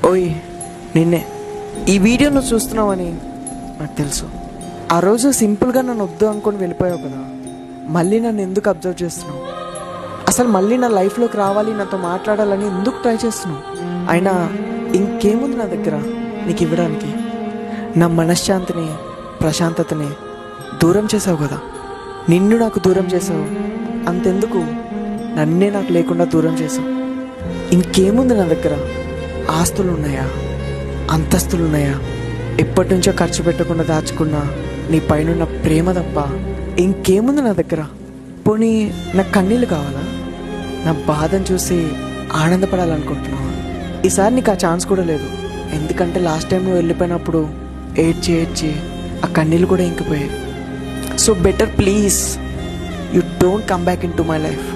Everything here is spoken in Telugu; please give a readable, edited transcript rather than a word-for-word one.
ఓయ్ నిన్నే. ఈ వీడియో నువ్వు చూస్తున్నావని నాకు తెలుసు. ఆ రోజు సింపుల్గా నన్ను వద్దు అనుకొని వెళ్ళిపోయావు కదా, మళ్ళీ నన్ను ఎందుకు అబ్జర్వ్ చేస్తున్నావు? అసలు మళ్ళీ నా లైఫ్లోకి రావాలి, నాతో మాట్లాడాలని ఎందుకు ట్రై చేస్తున్నావు? అయినా ఇంకేముంది నా దగ్గర నీకు ఇవ్వడానికి? నా మనశ్శాంతిని, ప్రశాంతతని దూరం చేసావు కదా. నిన్ను నాకు దూరం చేసావు, అంతెందుకు నన్నే నాకు లేకుండా దూరం చేసావు. ఇంకేముంది నా దగ్గర? ఆస్తులు ఉన్నాయా, అంతస్తులు ఉన్నాయా, ఎప్పటి నుంచో ఖర్చు పెట్టకుండా దాచుకున్న నీ పైన ప్రేమ తప్ప ఇంకేముంది నా దగ్గర? పోనీ నాకు కన్నీళ్ళు కావాలా? నా బాధను చూసి ఆనందపడాలనుకుంటున్నావా? ఈసారి నీకు ఆ ఛాన్స్ కూడా లేదు. ఎందుకంటే లాస్ట్ టైం నువ్వు వెళ్ళిపోయినప్పుడు ఏడ్చి ఆ కన్నీళ్ళు కూడా ఇంకిపోయాయి. So better please you don't come back into my life.